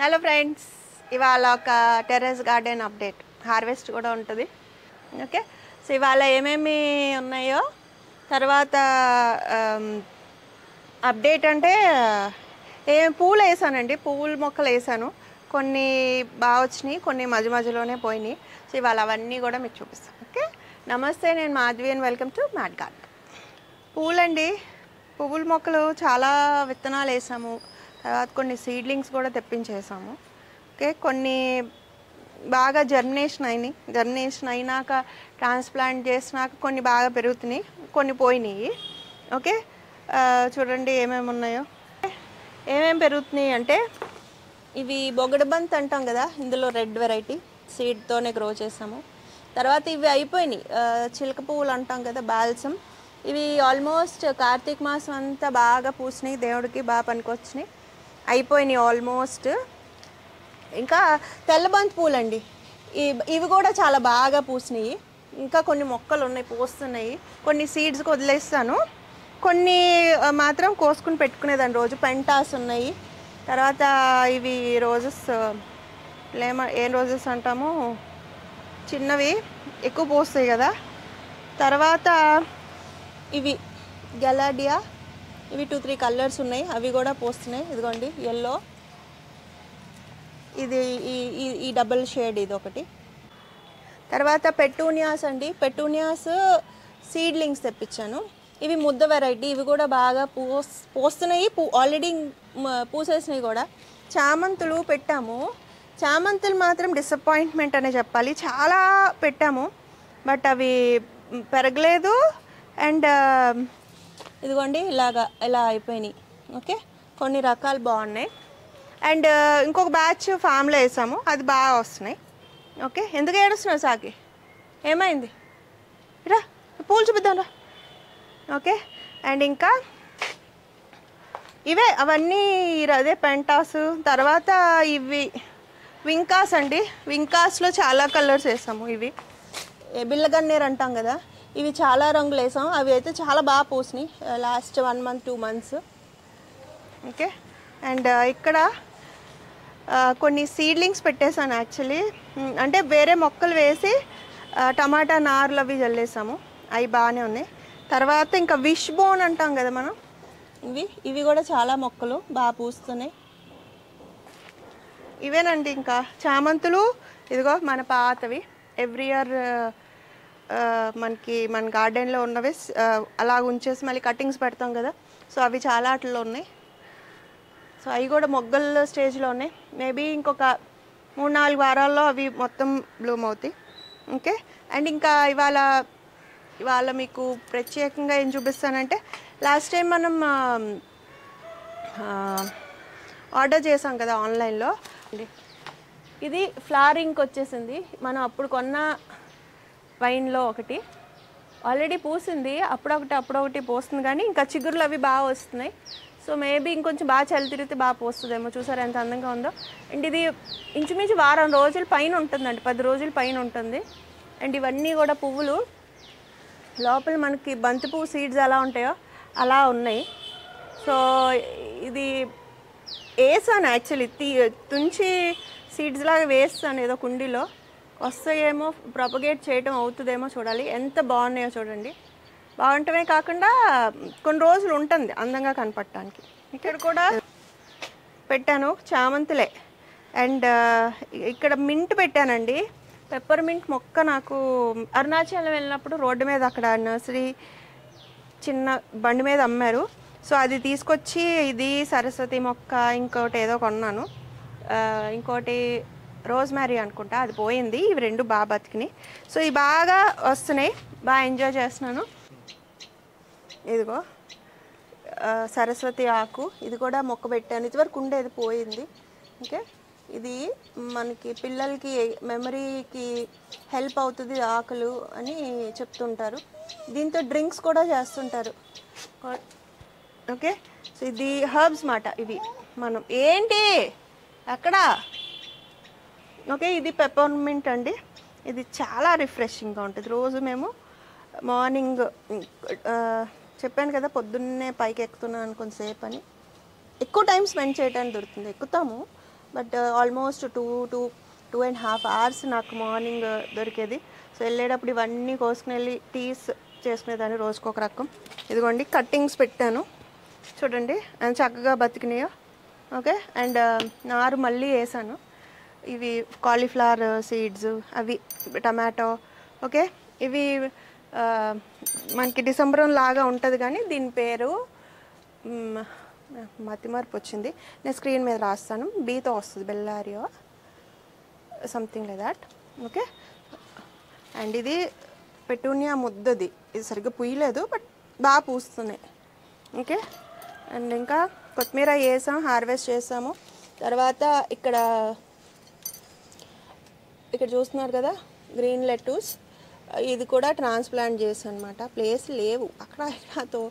Hello friends, ఇవాళ ఒక terrace garden update, harvest కూడా ఉంటుంది. ఓకే, సో ఇవాళ ఏమేమి ఉన్నాయో తర్వాత అప్డేట్ అంటే పూలు వేసానండి, పువ్వుల మొక్కలు వేసాను. కొన్ని బాగా వచ్చినాయి, కొన్ని మధ్య మధ్యలోనే పోయినాయి. సో ఇవాళ అవన్నీ కూడా మీకు చూపిస్తాను. ఓకే, నమస్తే, నేను Madhavi and welcome to mat garden. పూలండి, పువ్వుల మొక్కలు చాలా విత్తనాలు వేసాము. తర్వాత కొన్ని సీడ్లింగ్స్ కూడా తెప్పించేసాము. ఓకే, కొన్ని బాగా జర్మినేషన్ అయినాక ట్రాన్స్ప్లాంట్ చేసినాక కొన్ని బాగా పెరుగుతున్నాయి, కొన్ని పోయినాయి. ఓకే, చూడండి ఏమేమి ఉన్నాయో. ఏమేమి పెరుగుతున్నాయి అంటే ఇవి బొగడబంత్ అంటాం కదా, ఇందులో రెడ్ వెరైటీ సీడ్తోనే గ్రో చేసాము. తర్వాత ఇవి అయిపోయినాయి, చిలక పువ్వులు అంటాం కదా, బాల్సమ్. ఇవి ఆల్మోస్ట్ కార్తీక మాసం అంతా బాగా పూసినాయి, దేవుడికి బాగా పనికొచ్చినాయి, అయిపోయినాయి ఆల్మోస్ట్. ఇంకా తెల్లబంతి పూలు అండి, ఇవి కూడా చాలా బాగా పూసినాయి. ఇంకా కొన్ని మొక్కలు ఉన్నాయి, పూస్తున్నాయి. కొన్ని సీడ్స్కి వదిలేస్తాను, కొన్ని మాత్రం కోసుకుని పెట్టుకునేదాన్ని రోజు. పెంటాస్ ఉన్నాయి. తర్వాత ఇవి రోజెస్, ఏం రోజెస్ అంటాము, చిన్నవి ఎక్కువ పూస్తాయి కదా. తర్వాత ఇవి గెలాడియా, ఇవి 2-3 కలర్స్ ఉన్నాయి, అవి కూడా పూస్తున్నాయి. ఇదిగోండి ఎల్లో, ఇది ఈ డబుల్ షేడ్ ఇది ఒకటి. తర్వాత పెటూనియాస్ అండి, పెటూనియాస్ సీడ్లింగ్స్ తెప్పించాను. ఇవి ముద్ద వెరైటీ, ఇవి కూడా బాగా పోస్తున్నాయి, ఆల్రెడీ పూసేసినాయి కూడా. చామంతులు పెట్టాము, చామంతులు మాత్రం డిసప్పాయింట్మెంట్ అనే చెప్పాలి. చాలా పెట్టాము బట్ అవి పెరగలేదు. అండ్ ఇదిగోండి ఇలా అయిపోయినాయి. ఓకే, కొన్ని రకాలు బాగున్నాయి. అండ్ ఇంకొక బ్యాచ్ ఫామ్లో వేసాము, అది బాగా వస్తున్నాయి. ఓకే, ఎందుకు ఏడుస్తున్నావు సాకి, ఏమైంది? రా పూలు చూపిద్దాం రా. ఓకే, అండ్ ఇంకా ఇవే అవన్నీ అదే పెంటాస్. తర్వాత ఇవి వింకాస్ అండి, వింకాస్లో చాలా కలర్స్ వేసాము. ఇవి బిల్లగన్నేరు అంటాం కదా, ఇవి చాలా రంగులు వేసాం. అవి అయితే చాలా బాగా పూసినాయి last 1 month 2 months. Okay, and ఇక్కడ కొన్ని సీడ్లింగ్స్ పెట్టేశాను యాక్చువల్లీ. అంటే వేరే మొక్కలు వేసి టమాటా నార్లు అవి చల్లేసాము, అవి బాగానే ఉన్నాయి. తర్వాత ఇంకా విష్ బోన్ అంటాం కదా మనం, ఇవి కూడా చాలా మొక్కలు బాగా పూస్తున్నాయి. ఇవేనండి ఇంకా చామంతులు. ఇదిగో మన పాతవి, ఎవ్రీ ఇయర్ మన గార్డెన్లో ఉన్నవి అలా ఉంచేసి మళ్ళీ కటింగ్స్ పెడతాం కదా, సో అవి చాలా వాటిల్లో ఉన్నాయి. సో అవి కూడా మొగ్గల స్టేజ్లో ఉన్నాయి. మేబీ ఇంకొక 3-4 వారాల్లో అవి మొత్తం బ్లూమ్ అవుతాయి. ఓకే, అండ్ ఇంకా ఇవాళ మీకు ప్రత్యేకంగా ఏం చూపిస్తానంటే, లాస్ట్ టైం మనం ఆర్డర్ చేసాం కదా ఆన్లైన్లో, ఇది ఫ్లవరింగ్ వచ్చేసింది. మనం అప్పుడు కొన్న వైన్లో ఒకటి ఆల్రెడీ పూసింది, అప్పుడొకటి పోస్తుంది, కానీ ఇంకా చిగురులు అవి బాగా వస్తున్నాయి. సో మేబీ ఇంకొంచెం బాగా చలి తిరిగితే బాగా పోస్తుందేమో. చూసారా ఎంత అందంగా ఉందో. అండ్ ఇది ఇంచుమించు వారం రోజుల పైన ఉంటుందండి, 10 రోజుల పైన ఉంటుంది. అండ్ ఇవన్నీ కూడా పువ్వులు లోపల మనకి బంతి పువ్వు సీడ్స్ ఎలా ఉంటాయో అలా ఉన్నాయి. సో ఇది వేసాను యాక్చువల్లీ, తుంచి సీడ్స్ లాగా వేస్తాను ఏదో కుండీలో, వస్తాయేమో, ప్రొపగేట్ చేయటం అవుతుందేమో చూడాలి. ఎంత బాగున్నాయో చూడండి. బాగుంటమే కాకుండా కొన్ని రోజులు ఉంటుంది అందంగా కనపడటానికి. ఇక్కడ కూడా పెట్టాను చామంతులే. అండ్ ఇక్కడ మింట్ పెట్టానండి, పెప్పర్ మింట్ మొక్క. నాకు అరుణాచలం వెళ్ళినప్పుడు రోడ్డు మీద అక్కడ నర్సరీ చిన్న బండి మీద అమ్మారు. సో అది తీసుకొచ్చి, ఇది సరస్వతి మొక్క, ఇంకోటి ఏదో కొన్నాను, ఇంకోటి రోజ్మ్యారీ అనుకుంటా, అది పోయింది. ఇవి 2 బాగా బతికినాయి. సో ఇవి బాగా వస్తున్నాయి, బాగా ఎంజాయ్ చేస్తున్నాను. ఇదిగో సరస్వతి ఆకు, ఇది కూడా మొక్క పెట్టాను. ఇదివరకు ఉండేది, పోయింది. ఓకే, ఇది మనకి పిల్లలకి మెమరీకి హెల్ప్ అవుతుంది ఆకులు అని చెప్తుంటారు. దీంతో డ్రింక్స్ కూడా చేస్తుంటారు. ఓకే, సో ఇది హర్బ్స్ మాట. ఇవి మనం ఏంటి అక్కడ. ఓకే, ఇది పెప్పర్మింట్ అండి, ఇది చాలా రిఫ్రెషింగ్గా ఉంటుంది. రోజు మేము మార్నింగ్ చెప్పాను కదా, పొద్దున్నే పైకి ఎక్కుతున్నాను కొంతసేపు అని, ఎక్కువ టైం స్పెండ్ చేయడానికి దొరుకుతుంది. ఎక్కుతాము బట్ ఆల్మోస్ట్ 2.5 అవర్స్ నాకు మార్నింగ్ దొరికేది. సో వెళ్ళేటప్పుడు ఇవన్నీ కోసుకుని వెళ్ళి టీస్ చేసుకునేదాన్ని రోజుకొక రకం. ఇదిగోండి కట్టింగ్స్ పెట్టాను చూడండి, అండ్ చక్కగా బతికినాయో. ఓకే, అండ్ నారు మళ్ళీ వేసాను. ఇవి కాలీఫ్లవర్ సీడ్స్, అవి టమాటో. ఓకే, ఇవి మనకి డిసెంబరం లాగా ఉంటుంది కానీ దీని పేరు మతిమరుపు వచ్చింది, నేను స్క్రీన్ మీద రాస్తాను. బీతో వస్తుంది, బెల్లారియో something like that. Okay, and ఇది పెటూనియా ముద్దది, ఇది సరిగ్గా పూయలేదు బట్ బాగా పూస్తున్నాయి. ఓకే, అండ్ ఇంకా కొత్తిమీర వేసాం, హార్వెస్ట్ చేసాము. తర్వాత ఇక్కడ చూస్తున్నారు కదా గ్రీన్ లెటూస్, ఇది కూడా ట్రాన్స్ప్లాంట్ చేసాను అనమాట. ప్లేస్ లేవు అక్కడ, ఇక్కడతో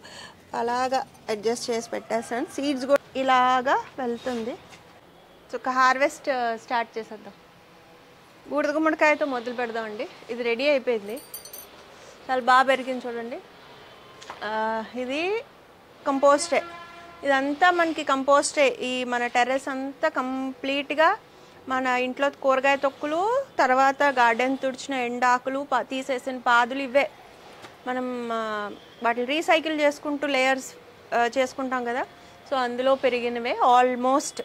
అలాగా అడ్జస్ట్ చేసి పెట్టేసాను. సీడ్స్ కూడా ఇలాగా వెళ్తుంది. సో ఒక హార్వెస్ట్ స్టార్ట్ చేసేద్దాం. బూడిద గుమ్మడికాయతో మొదలు పెడదామండి. ఇది రెడీ అయిపోయింది, చాలా బాగా పెరిగింది చూడండి. ఇది కంపోస్టే, ఇదంతా మనకి కంపోస్టే. ఈ మన టెర్రస్ అంతా కంప్లీట్గా మన ఇంట్లో కూరగాయ తొక్కులు, తర్వాత గార్డెన్ తుడిచిన ఎండాకులు, తీసేసిన పాదులు, ఇవే మనం వాటిని రీసైకిల్ చేసుకుంటూ లేయర్స్ చేసుకుంటాం కదా. సో అందులో పెరిగినవే ఆల్మోస్ట్.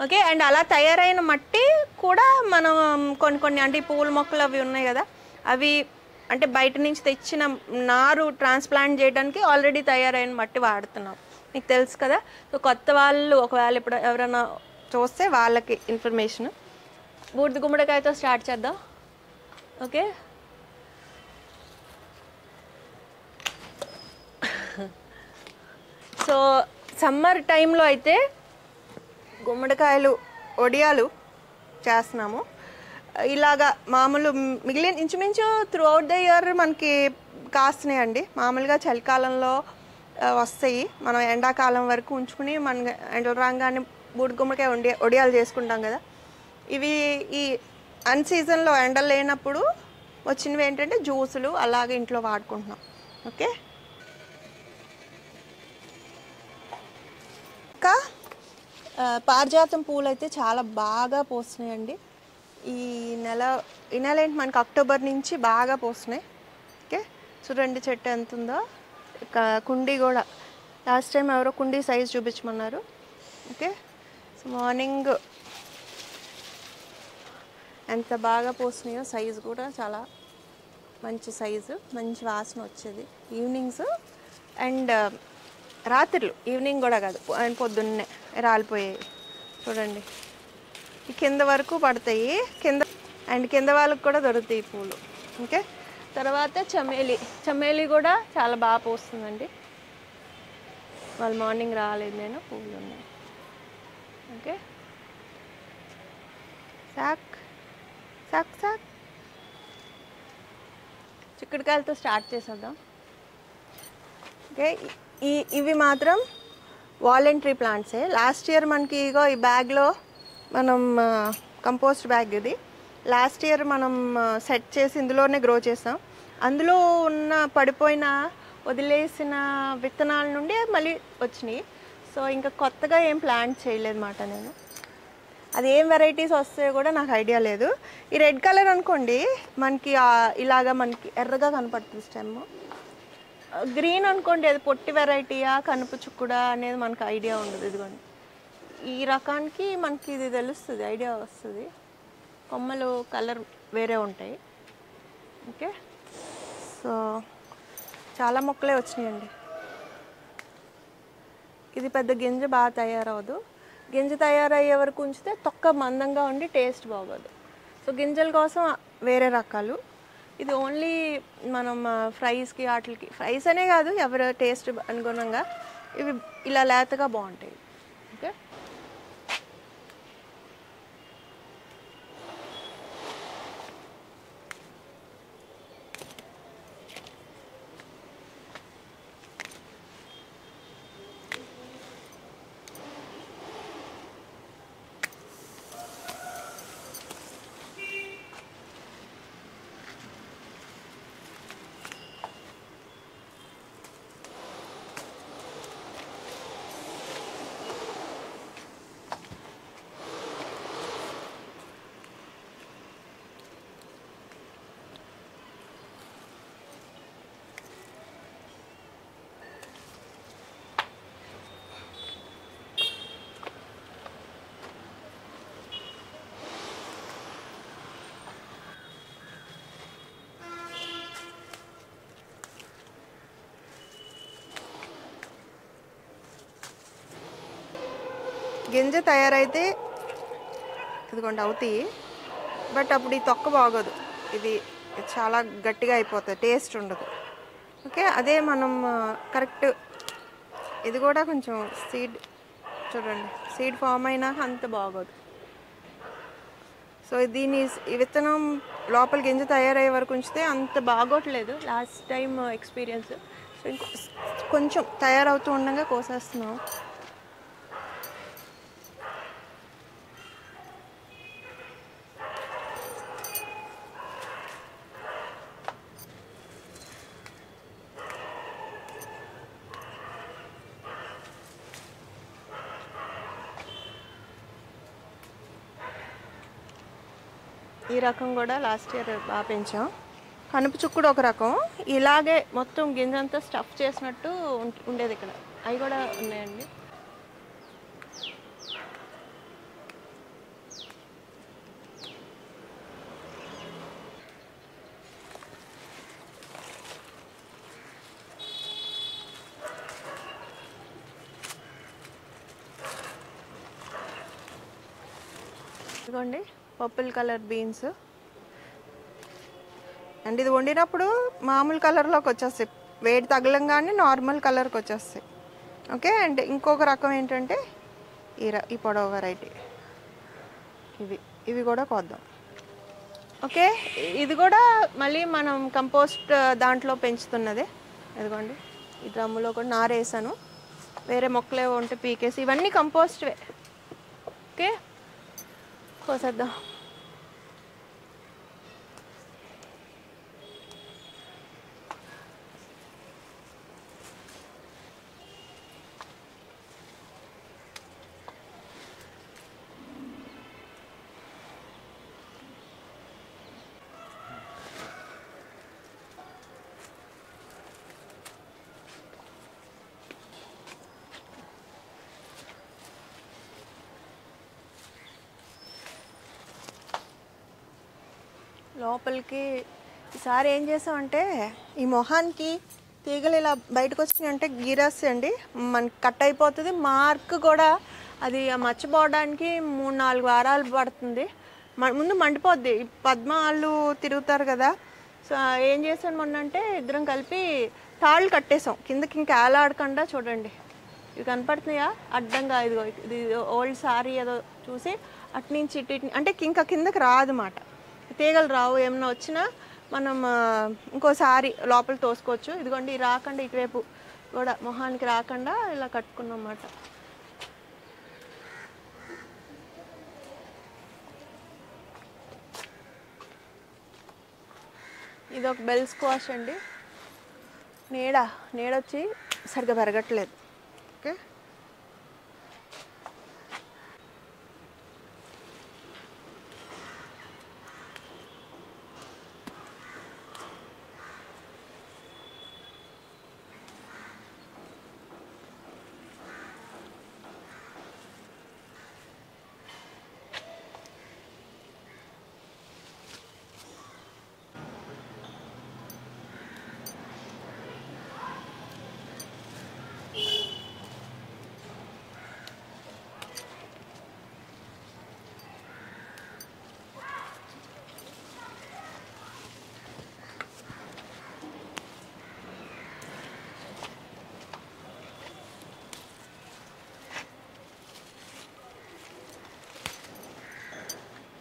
ఓకే, అండ్ అలా తయారైన మట్టి కూడా మనం కొన్ని అంటే ఈ పూల మొక్కలు అవి ఉన్నాయి కదా, అవి అంటే బయట నుంచి తెచ్చిన నారు ట్రాన్స్ప్లాంట్ చేయడానికి ఆల్రెడీ తయారైన మట్టి వాడుతున్నాం, మీకు తెలుసు కదా. సో కొత్త వాళ్ళు ఒకవేళ ఇప్పుడు ఎవరైనా చూస్తే వాళ్ళకి ఇన్ఫర్మేషన్. బూడిద గుమ్మడికాయతో స్టార్ట్ చేద్దాం. ఓకే, సో సమ్మర్ టైంలో అయితే గుమ్మడికాయలు వడియాలు చేస్తున్నాము. ఇలాగా మామూలు మిగిలిన ఇంచుమించు త్రూ అవుట్ ద ఇయర్ మనకి కాస్తున్నాయండి. మామూలుగా చలికాలంలో వస్తాయి, మనం ఎండాకాలం వరకు ఉంచుకుని మన ఎండలు రాగానే బూడిద గుమ్మడికాయ వడియాలు చేసుకుంటాం కదా. ఇవి ఈ అన్సీజన్లో ఎండలు లేనప్పుడు వచ్చినవి ఏంటంటే జ్యూసులు అలాగే ఇంట్లో వాడుకుంటున్నాం. ఓకే, ఇంకా పారిజాతం పూలు అయితే చాలా బాగా పోస్తున్నాయండి. ఈ నెల ఏంటి మనకి అక్టోబర్ నుంచి బాగా పోస్తున్నాయి. ఓకే, చూడండి చెట్టు ఎంత ఉందో. కుండీ కూడా లాస్ట్ టైం ఎవరో కుండీ సైజ్ చూపించమన్నారు. ఓకే, సో మార్నింగ్ ఎంత బాగా పోస్తున్నాయో, సైజు కూడా చాలా మంచి సైజు, మంచి వాసన వచ్చేది ఈవినింగ్స్. అండ్ రాత్రులు, ఈవినింగ్ కూడా కాదు, పొద్దున్నే రాలిపోయాయి చూడండి. ఈ కింద వరకు పడతాయి, కింద వాళ్ళకి కూడా దొరుకుతాయి ఈ పూలు. ఓకే, తర్వాత చమేలి కూడా చాలా బాగా పోస్తుందండి. వాళ్ళు మార్నింగ్ రాలేదు, నేను పూలు ఉన్నాయి. ఓకే, సాక్ చిక్కుడుకాయలతో స్టార్ట్ చేసేద్దాం. ఓకే, ఇవి మాత్రం వాలంటరీ ప్లాంట్సే. లాస్ట్ ఇయర్ మనకి ఇగో ఈ బ్యాగ్లో మనం కంపోస్ట్ బ్యాగ్, ఇది లాస్ట్ ఇయర్ మనం సెట్ చేసి ఇందులోనే గ్రో చేసాం. అందులో ఉన్న పడిపోయిన వదిలేసిన విత్తనాల నుండి మళ్ళీ వచ్చినాయి. సో ఇంకా కొత్తగా ఏం ప్లాంట్ చేయలేదు మాట నేను. అది ఏం వెరైటీస్ వస్తాయో కూడా నాకు ఐడియా లేదు. ఈ రెడ్ కలర్ అనుకోండి మనకి ఇలాగా మనకి ఎర్రగా కనపడుతుంది స్టెమ్. గ్రీన్ అనుకోండి అది పొట్టి వెరైటీయా కనుపు చుక్కుడా అనేది మనకు ఐడియా ఉండదు. ఇదిగోండి ఈ రకానికి మనకి ఇది తెలుస్తుంది, ఐడియా వస్తుంది. కొమ్మలు కలర్ వేరే ఉంటాయి. ఓకే, సో చాలా మొక్కలే వచ్చినాయండి. ఇది పెద్ద గింజ బాగా తయారవదు. గింజ తయారయ్యే వరకు ఉంచితే తొక్క మందంగా ఉండి టేస్ట్ బాగోదు. సో గింజల కోసం వేరే రకాలు. ఇది ఓన్లీ మనం ఫ్రైస్కి వాటికి, ఫ్రైస్ అనే కాదు ఎవరు టేస్ట్ అనుగుణంగా ఇవి ఇలా లేతగా బాగుంటాయి. ఓకే, గింజ తయారైతే ఇదిగోండి అవుతాయి, బట్ అప్పుడు ఈ తొక్క బాగోదు, ఇది చాలా గట్టిగా అయిపోతుంది, టేస్ట్ ఉండదు. ఓకే, అదే మనం కరెక్ట్, ఇది కూడా కొంచెం సీడ్ చూడండి, సీడ్ ఫామ్ అయినా అంత బాగోదు. సో దీని ఈ విత్తనం లోపల గింజ తయారయ్యే వరకు ఉంచితే అంత బాగోట్లేదు, లాస్ట్ టైం ఎక్స్పీరియన్స్. సో ఇంకో కొంచెం తయారవుతూ ఉండగా కోసేస్తున్నాం. ఈ రకం కూడా లాస్ట్ ఇయర్ బాగా పెంచాం. కనుపు చుక్కుడు ఒక రకం, ఇలాగే మొత్తం గింజంతా స్టఫ్ చేసినట్టు ఉండేది ఇక్కడ, అవి కూడా ఉన్నాయండి. ఇదిగోండి పర్పుల్ కలర్ బీన్స్, అండ్ ఇది వండినప్పుడు మామూలు కలర్లోకి వచ్చేస్తాయి, వేడి తగలంగానే నార్మల్ కలర్కి వచ్చేస్తాయి. ఓకే, అండ్ ఇంకొక రకం ఏంటంటే ఈ పొడవ వెరైటీ, ఇవి కూడా కొద్దాం. ఓకే, ఇది కూడా మళ్ళీ మనం కంపోస్ట్ దాంట్లో పెంచుతున్నదే. ఇదిగోండి ఈ డ్రమ్ములో కూడా నారేసాను, వేరే మొక్కలు ఏవో ఉంటే పీకేసి, ఇవన్నీ కంపోస్ట్వే. ఓకే, కోసేద్దాం. లోపలికి ఈసారి ఏం చేసామంటే, ఈ మొహానికి తీగలు ఇలా బయటకు వచ్చినాయి అంటే గీరేస్తాయండి, మనకి కట్ అయిపోతుంది. మార్క్ కూడా అది మర్చిపోవడానికి 3-4 వారాలు పడుతుంది, ముందు మండిపోద్ది. పద్మ వాళ్ళు తిరుగుతారు కదా, సో ఏం చేసాను మొన్న అంటే ఇద్దరం కలిపి తాళ్ళు కట్టేసాం కిందకి, ఇంకా ఏలాడకుండా. చూడండి ఇవి కనపడుతున్నాయా అడ్డంగా, ఇదిగో ఇది ఓల్డ్ సారీ ఏదో చూసి అట్నుంచి ఇటు, అంటే ఇంకా కిందకి రాదన్నమాట, తీగలు రావు. ఏమన్నా వచ్చినా మనం ఇంకోసారి లోపల తోసుకోవచ్చు. ఇదిగోండి రాకుండా ఇటువైపు కూడా మొహానికి రాకుండా ఇలా కట్టుకున్నమాట. ఇది ఒక బెల్ స్క్వాష్ అండి, నీడొచ్చి సరిగ్గా పెరగట్లేదు. ఓకే,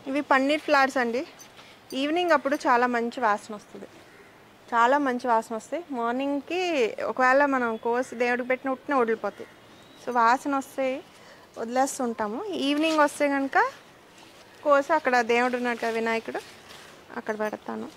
ఇవి పన్నీర్ ఫ్లవర్స్ అండి. ఈవినింగ్ అప్పుడు చాలా మంచి వాసన వస్తుంది, చాలా మంచి వాసన వస్తాయి. మార్నింగ్కి ఒకవేళ మనం కోసి దేవుడికి పెట్టిన ఉట్టిన వదిలిపోతాయి, సో వాసన వస్తాయి, వదిలేస్తుంటాము. ఈవినింగ్ వస్తే కనుక కోసి అక్కడ దేవుడు ఉన్నాడు కదా వినాయకుడు, అక్కడ పెడతాను.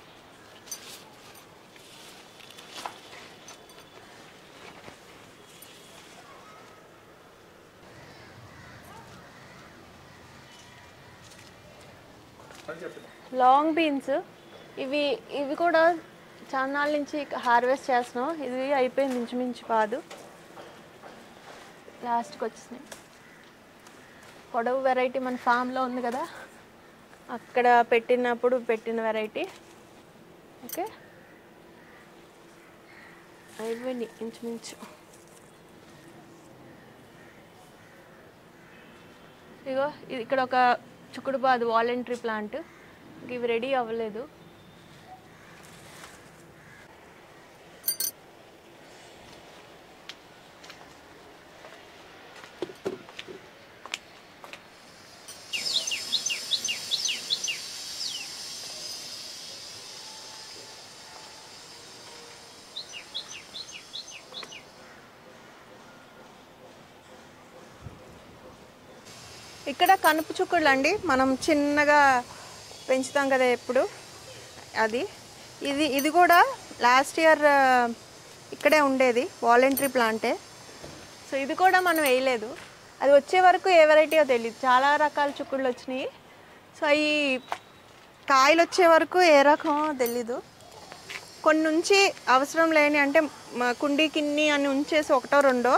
లాంగ్ బీన్స్ ఇవి కూడా చాన్నాళ్ళ నుంచి హార్వెస్ట్ చేస్తున్నాం. ఇది అయిపోయింది ఇంచుమించు కాదు, లాస్ట్కి వచ్చినాయి. పొడవు వెరైటీ మన ఫామ్లో ఉంది కదా, అక్కడ పెట్టినప్పుడు పెట్టిన వెరైటీ. ఓకే, అయిపోయింది ఇంచుమించు. ఇగో ఇక్కడ ఒక చిక్కుడుపాదు వాలంటరీ ప్లాంట్, ఇవి రెడీ అవ్వలేదు. ఇక్కడ కనుపు చుక్కుళ్ళు అండి, మనం చిన్నగా పెంచుతాం కదా ఎప్పుడు, అది ఇది కూడా లాస్ట్ ఇయర్ ఇక్కడే ఉండేది, వాలంటరీ ప్లాంటే. సో ఇది కూడా మనం వేయలేదు, అది వచ్చే వరకు ఏ వెరైటీయో తెలియదు. చాలా రకాల చుక్కుళ్ళు వచ్చినాయి. సో ఈ కాయలు వచ్చే వరకు ఏ రకమో తెలీదు. కొన్ని నుంచి అవసరం లేని అంటే కుండీ కిన్ని అని ఉంచేసి ఒకటో రెండో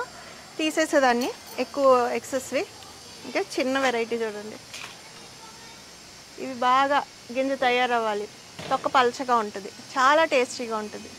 తీసేసేదాన్ని, ఎక్కువ ఎక్సెస్వి. ఇంకా చిన్న వెరైటీ చూడండి, ఇవి బాగా గింజ తయారవ్వాలి, తొక్క పలచగా ఉంటుంది, చాలా టేస్టీగా ఉంటుంది.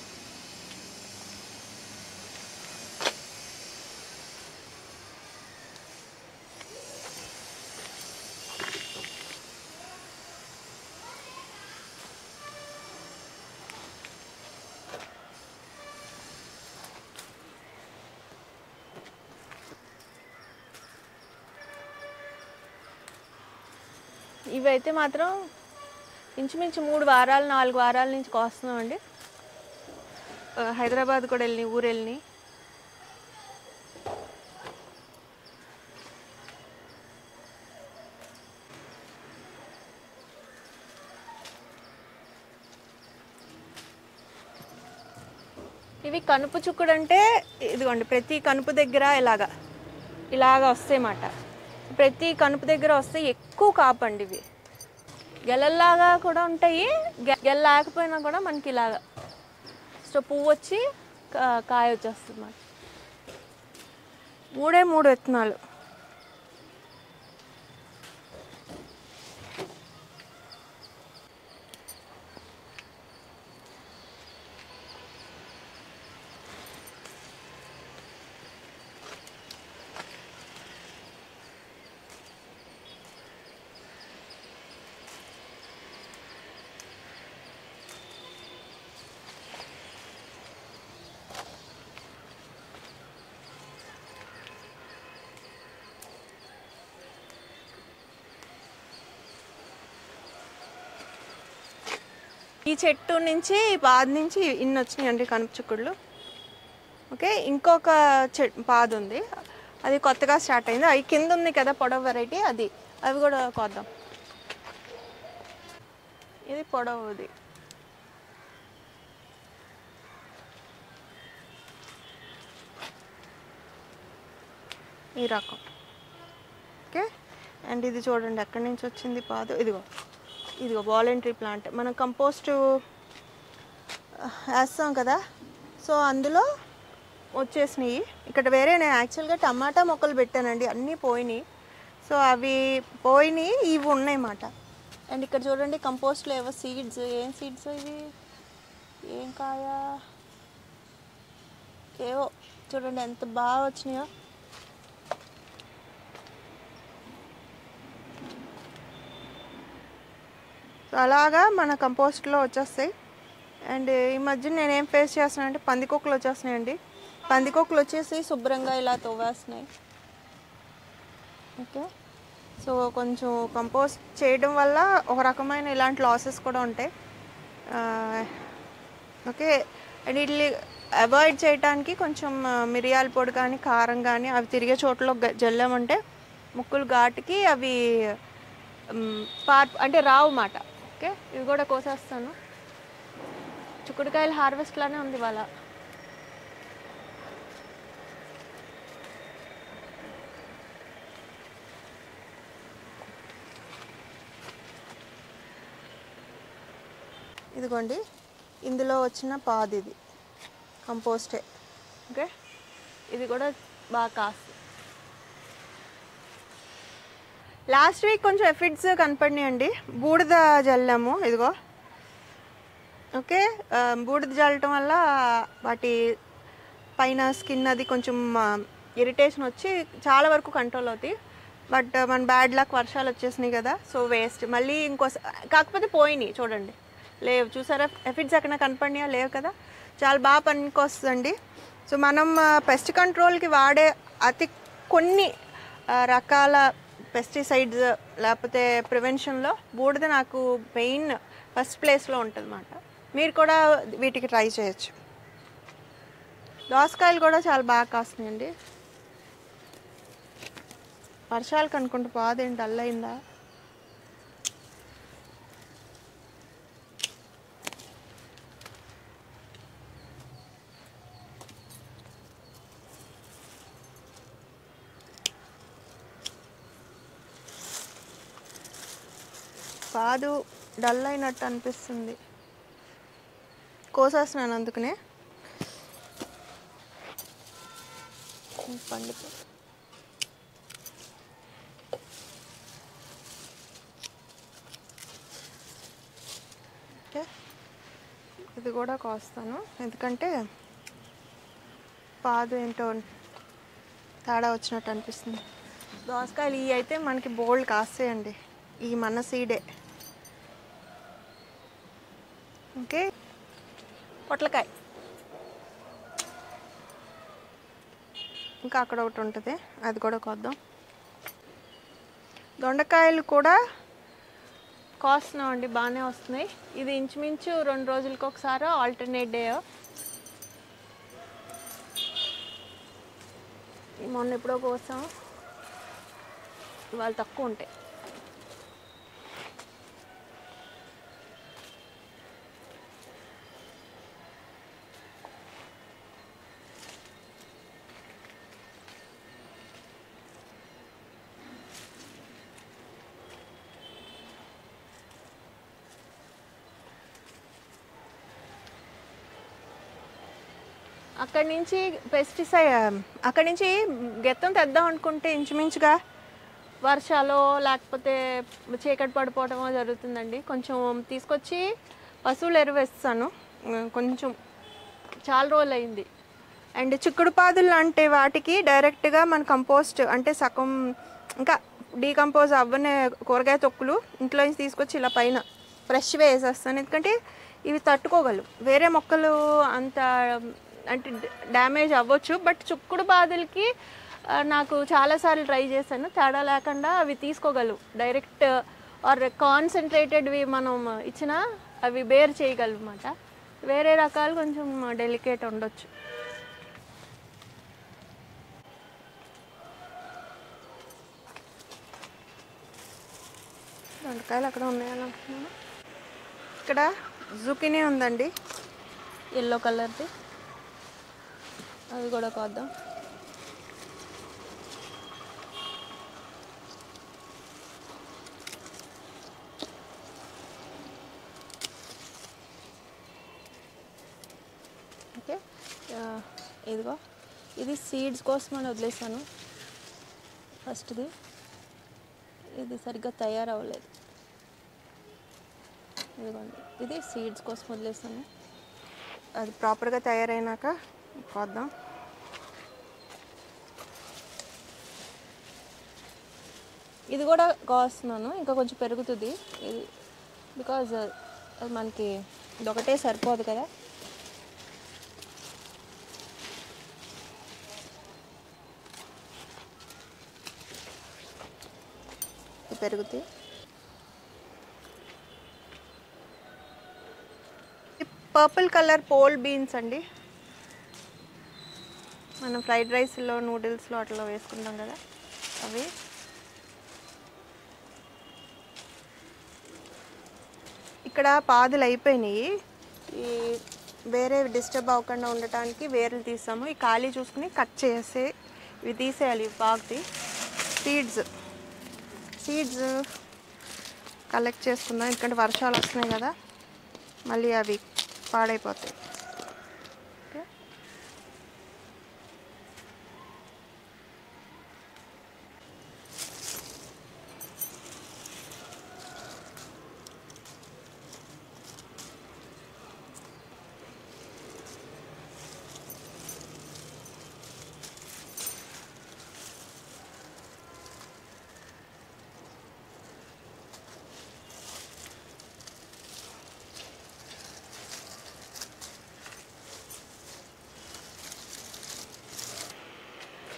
ఇవైతే మాత్రం ఇంచుమించు 3 వారాలు 4 వారాల నుంచి కోస్తున్నామండి. హైదరాబాద్ కూడా వెళ్ళి ఊరు వెళ్ళి. ఇవి కనుపు చుక్కుడు అంటే ఇదిగోండి, ప్రతి కనుపు దగ్గర ఇలాగా వస్తాయన్నమాట. ప్రతి కనుపు దగ్గర వస్తే ఎక్కువ కాపండి. ఇవి గెలల్లాగా కూడా ఉంటాయి, గెల లేకపోయినా కూడా మనకి ఇలాగా సో పువ్వు వచ్చి కాయ వచ్చేస్తుంది అన్నమాట. 3 విత్తనాలు. ఈ చెట్టు నుంచి పాదు నుంచి ఇన్ని వచ్చినాయండి కనుపు చిక్కుళ్ళు. ఓకే, ఇంకొక పాదు ఉంది, అది కొత్తగా స్టార్ట్ అయింది. అవి కింద ఉంది కదా పొడవు వెరైటీ, అవి కూడా కోద్దాం. ఇది పొడవుది. ఈ రకం. ఓకే, అండ్ ఇది చూడండి ఎక్కడి నుంచి వచ్చింది పాదు. ఇదిగో వాలంటరీ ప్లాంట్. మనం కంపోస్ట్ వేస్తాం కదా, సో అందులో వచ్చేసినాయి. ఇక్కడ వేరే నేను యాక్చువల్గా టమాటా మొక్కలు పెట్టానండి, అన్నీ పోయినాయి. సో అవి పోయినాయి, ఇవి ఉన్నాయన్నమాట. అండ్ ఇక్కడ చూడండి కంపోస్ట్లో ఏవో సీడ్స్. ఏం సీడ్స్ ఇవి, ఏం కాయా, ఏవో చూడండి ఎంత బాగా వచ్చినాయో. సో అలాగా మన కంపోస్ట్లో వచ్చేస్తాయి. అండ్ ఈ మధ్య నేనేం ఫేస్ చేస్తున్నానంటే పందికొక్కులు వచ్చేస్తున్నాయండి. పందికొక్కులు వచ్చేసి శుభ్రంగా ఇలా తవ్వేస్తున్నాయి. ఓకే, సో కొంచెం కంపోస్ట్ చేయడం వల్ల ఒక రకమైన ఇలాంటి లాసెస్ కూడా ఉంటాయి. ఓకే, అండ్ వీటిని అవాయిడ్ చేయడానికి కొంచెం మిరియాల పొడి కానీ కారం కానీ అవి తిరిగే చోట్ల జల్లామంటే ముక్కులు ఘాటుకి అవి అంటే రావు మాట. ఓకే, ఇవి కూడా కోసేస్తాను. చిక్కుడుకాయలు హార్వెస్ట్లానే ఉంది ఇవాళ. ఇదిగోండి ఇందులో వచ్చిన పాదు, ఇది కంపోస్టే. ఓకే, ఇది కూడా బాగా కాస్తుంది. లాస్ట్ వీక్ కొంచెం ఎఫిడ్స్ కనపడినాయండి, బూడిద జల్లాము. ఇదిగో ఓకే, బూడిద జల్లటం వల్ల వాటి పైన స్కిన్ అది కొంచెం ఇరిటేషన్ వచ్చి చాలా వరకు కంట్రోల్ అవుతాయి. బట్ మన బ్యాడ్ లక్ వర్షాలు వచ్చేసినాయి కదా, సో వేస్ట్. మళ్ళీ కాకపోతే పోయినాయి చూడండి, లేవు. చూసారా ఎఫిడ్స్ ఎక్కడ కనపడినాయా? లేవు కదా. చాలా బాగా పనికొస్తుందండి. సో మనం పెస్ట్ కంట్రోల్కి వాడే అతి కొన్ని రకాల పెస్టిసైడ్స్ లేకపోతే ప్రివెన్షన్లో బూడిద నాకు మెయిన్ ఫస్ట్ ప్లేస్లో ఉంటుంది అన్నమాట. మీరు కూడా వీటికి ట్రై చేయొచ్చు. దోసకాయలు కూడా చాలా బాగా కాస్తున్నాయండి. వర్షాలు కనుక్కుంటూ పోదేంటి, డల్ అయిందా? కాదు, డల్ అయినట్టు అనిపిస్తుంది. కోసేస్తున్నాను అందుకనే. పండుగ ఓకే, ఇది కూడా కోస్తాను ఎందుకంటే పాదు ఏంటో తేడా వచ్చినట్టు అనిపిస్తుంది. దోసకాయలు ఇవి అయితే మనకి బోల్డ్ కాస్తాయండి, ఈ మన సీడే. ఓకే, పొట్లకాయ ఇంకా అక్కడ ఒకటి ఉంటుంది, అది కూడా కొద్దాం. దొండకాయలు కూడా కోస్తున్నాం అండి, బాగానే వస్తున్నాయి. ఇది ఇంచుమించు 2 రోజులకి ఒకసారి ఆల్టర్నేట్ డే. మొన్న ఎప్పుడో కోసాం, ఇవాళ తక్కువ ఉంటాయి. అక్కడి నుంచి అక్కడి నుంచి గెత్తం తెద్దాం అనుకుంటే ఇంచుమించుగా వర్షాలు లేకపోతే చీకటి పడిపోవటమో జరుగుతుందండి. కొంచెం తీసుకొచ్చి పశువులు ఎరువు వేస్తాను, కొంచెం చాలా రోజులు అయింది. అండ్ చిక్కుడు పాదులు లాంటి వాటికి డైరెక్ట్గా మన కంపోస్ట్ అంటే సగం ఇంకా డీకంపోజ్ అవ్వని కూరగాయ తొక్కులు ఇంట్లో నుంచి తీసుకొచ్చి ఇలా పైన ఫ్రెష్గా వేసేస్తాను. ఎందుకంటే ఇవి తట్టుకోగలవు, వేరే మొక్కలు అంత అంటే డ్యామేజ్ అవ్వచ్చు. బట్ చిక్కుడు పాదులకి నాకు చాలాసార్లు ట్రై చేశాను, తేడా లేకుండా అవి తీసుకోగలవు. డైరెక్ట్ ఆర్ కాన్సన్ట్రేటెడ్వి మనం ఇచ్చినా అవి బేర్ చేయగలవు అన్నమాట. వేరే రకాలు కొంచెం డెలికేట్ ఉండొచ్చు. దొండకాయలు అక్కడ ఉన్నాయని అనుకున్నాను. ఇక్కడ జుకినీ ఉందండి, ఎల్లో కలర్ది, అది కూడా కోద్దాం. ఓకే, ఇదిగో ఇది సీడ్స్ కోసం అని వదిలేసాను. ఫస్ట్ది ఇది సరిగ్గా తయారవ్వలేదు, ఇదిగోండి ఇది సీడ్స్ కోసం వదిలేసాను. అది ప్రాపర్గా తయారైనాక కోద్దాం. ఇది కూడా కోస్తున్నాను, ఇంకా కొంచెం పెరుగుతుంది ఇది, బికాజ్ అది మనకి ఇదొకటే సరిపోదు కదా. పెరుగుతాయి. పర్పుల్ కలర్ పోల్ బీన్స్ అండి, మనం ఫ్రైడ్ రైస్లో నూడిల్స్లో అట్లా వేసుకుంటాం కదా అవి. ఇక్కడ పాదులు అయిపోయినాయి, ఈ వేరే డిస్టర్బ్ అవ్వకుండా ఉండటానికి వేర్లు తీసాము. ఈ ఖాళీ చూసుకుని కట్ చేసి ఇవి తీసేయాలి. బాగుంది. సీడ్స్ కలెక్ట్ చేసుకుందాం, ఎందుకంటే వర్షాలు వస్తున్నాయి కదా, మళ్ళీ అవి పాడైపోతాయి. ఓకే,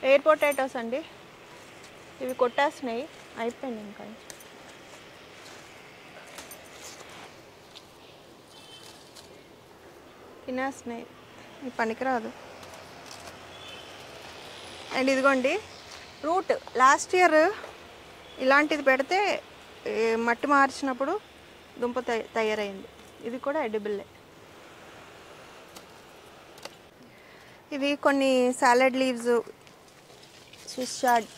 ఎయిర్ పొటాటోస్ అండి, ఇవి కొట్టేస్తున్నాయి, అయిపోయింది ఇంకా. తినేస్తున్నాయి, ఇది పనికిరాదు. అండ్ ఇదిగోండి రూట్, లాస్ట్ ఇయర్ ఇలాంటిది పెడితే మట్టి మార్చినప్పుడు దుంప తయారైంది. ఇది కూడా ఎడిబుల్లే. ఇవి కొన్ని సాలడ్ లీవ్స్, స్విస్ చార్డ్,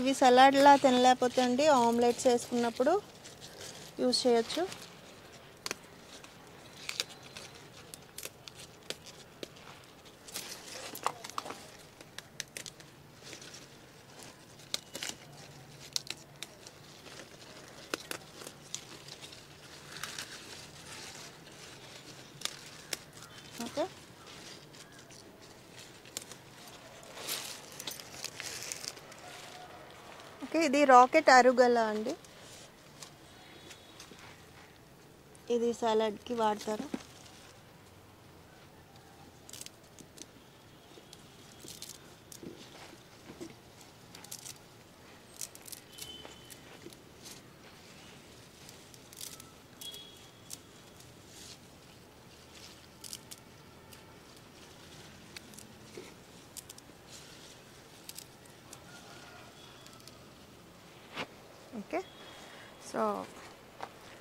ఇవి సలాడ్లా తినలేకపోతే అండి ఆమ్లెట్స్ వేసుకున్నప్పుడు యూజ్ చేయొచ్చు. Okay, okay. ఇది రాకెట్ అరుగల అండి, ఇది సలాడ్కి వాడతారు. ఓకే, సో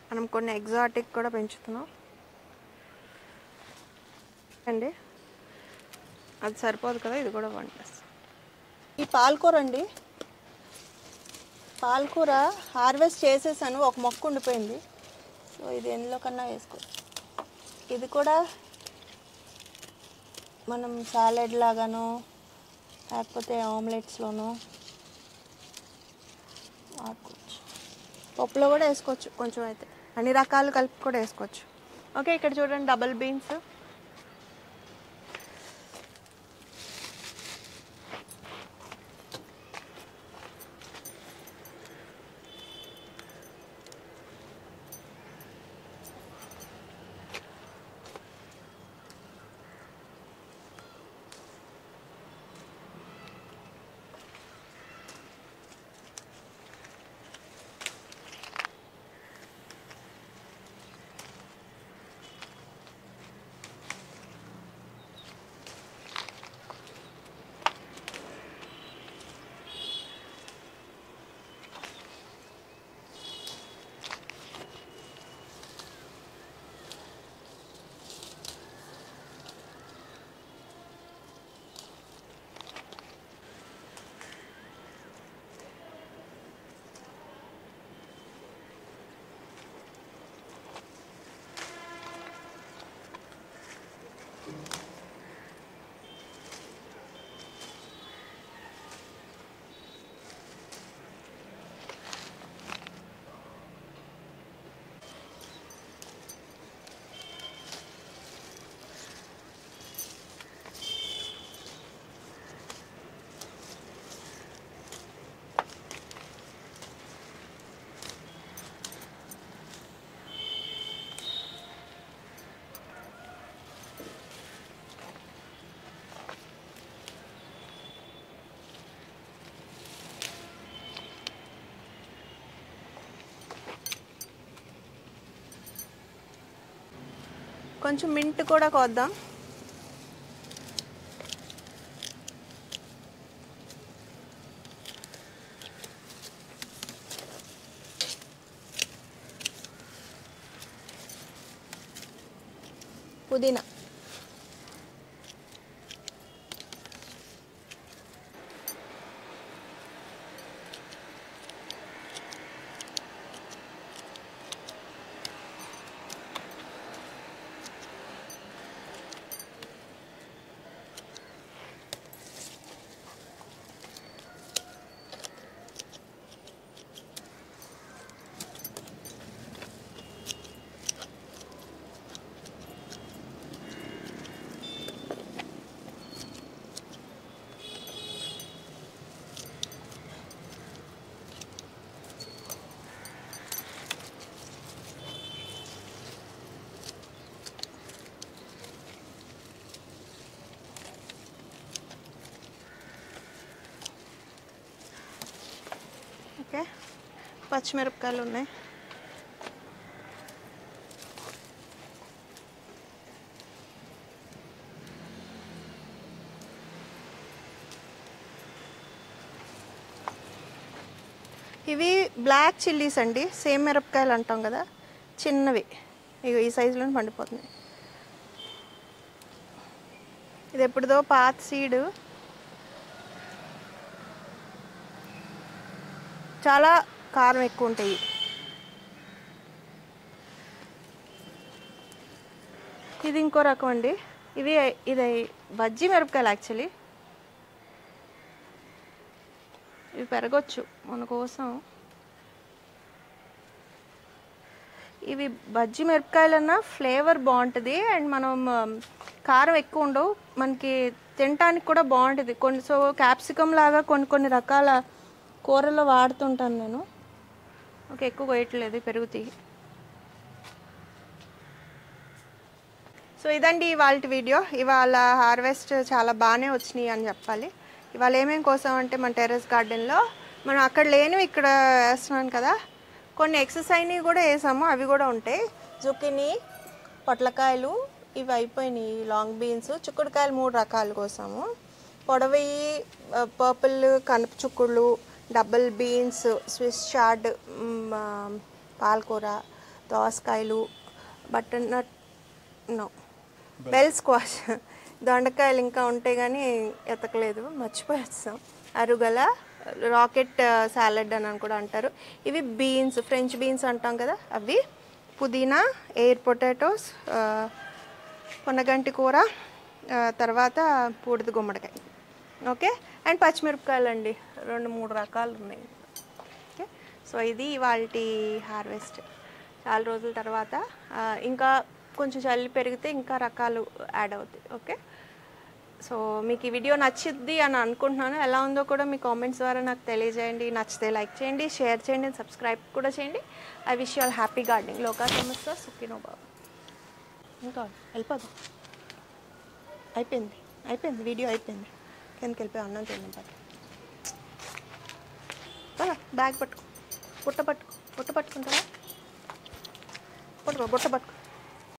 మనం కొన్ని ఎగ్జాటిక్ కూడా పెంచుతున్నాం అండి. అది సరిపోదు కదా, ఇది కూడా 1+. ఈ పాలకూర అండి, పాలకూర హార్వెస్ట్ చేసేసాను, ఒక మొక్క ఉండిపోయింది. సో ఇది ఎందులో కన్నా వేసుకోవచ్చు. ఇది కూడా మనం సాలెడ్ లాగానో లేకపోతే ఆమ్లెట్స్లోనో వాడుకోవచ్చు. పప్పులో కూడా వేసుకోవచ్చు కొంచెం, అయితే అన్ని రకాలు కలిపి కూడా వేసుకోవచ్చు. ఓకే, ఇక్కడ చూడండి డబల్ బీన్స్, కొంచెం మింట్ కూడా కోద్దాం. పుదీనా, పచ్చిమిరపకాయలు ఉన్నాయి. ఇవి బ్లాక్ చిల్లీస్ అండి, సేమ్ మిరపకాయలు అంటాం కదా, చిన్నవి. ఇక ఈ సైజులో పండిపోతున్నాయి. ఇది ఎప్పుడుదో పాత సీడు, చాలా కారం ఎక్కువ ఉంటాయి. ఇది ఇంకో రకం అండి. ఇది బజ్జీ మిరపకాయలు యాక్చువల్లీ. ఇవి పెరగొచ్చు మన కోసం. ఇవి బజ్జీ మిరపకాయలన్నా ఫ్లేవర్ బాగుంటుంది, అండ్ మనం కారం ఎక్కువ ఉండవు, మనకి తినటానికి కూడా బాగుంటుంది. సో క్యాప్సికమ్ లాగా కొన్ని రకాల కూరల్లో వాడుతుంటాను నేను. ఓకే, ఎక్కువ వేయట్లేదు, పెరుగుతాయి. సో ఇదండి ఇవాళ వీడియో. ఇవాళ హార్వెస్ట్ చాలా బాగానే వచ్చినాయి అని చెప్పాలి. ఇవాళ ఏమేమి కోసం అంటే మన టెర్రస్ గార్డెన్లో మనం అక్కడ లేనివి ఇక్కడ వేస్తున్నాను కదా, కొన్ని ఎక్సర్సైజ్ కూడా వేసాము, అవి కూడా ఉంటాయి. జుకినీ, పొట్లకాయలు ఇవి అయిపోయినాయి, లాంగ్ బీన్స్, చిక్కుడుకాయలు 3 రకాలు కోసాము. పొడవి పర్పుల్ కనుప చుక్కుళ్ళు, డబుల్ బీన్స్, స్విస్ చార్డ్, పాలకూర, దోసకాయలు, బటర్నట్ బెల్ స్క్వాష్, దొండకాయలు ఇంకా ఉంటాయి కానీ ఎతకలేదు, మర్చిపోయేస్తాం. అరుగల, రాకెట్ సాలడ్ అని కూడా అంటారు. ఇవి బీన్స్, ఫ్రెంచ్ బీన్స్ అంటాం కదా అవి, పుదీనా, ఎయిర్ పొటాటోస్, పొన్నగంటి కూర, తర్వాత పూడిది గుమ్మడికాయ. ఓకే, అండ్ పచ్చిమిరపకాయలు అండి, 2-3 రకాలు ఉన్నాయి. ఓకే, సో ఇది ఇవాళ హార్వెస్ట్. చాలా రోజుల తర్వాత ఇంకా కొంచెం చల్లి పెరిగితే ఇంకా రకాలు యాడ్ అవుతాయి. ఓకే, సో మీకు ఈ వీడియో నచ్చిద్ది అని అనుకుంటున్నాను. ఎలా ఉందో కూడా మీ కామెంట్స్ ద్వారా నాకు తెలియజేయండి. నచ్చితే లైక్ చేయండి, షేర్ చేయండి, సబ్స్క్రైబ్ కూడా చేయండి. I wish you all happy gardening. లోకా సమస్య సుఖినో బాబు. ఇంకా వెళ్ళిపోదు, అయిపోయింది వీడియో అయిపోయింది. కిందకి వెళ్ళిపోయి అన్నం తిన్నాం. బ్యాగ్ పట్టుకో, బుట్ట పట్టుకుంటారా? బుట్ట పట్టుకో.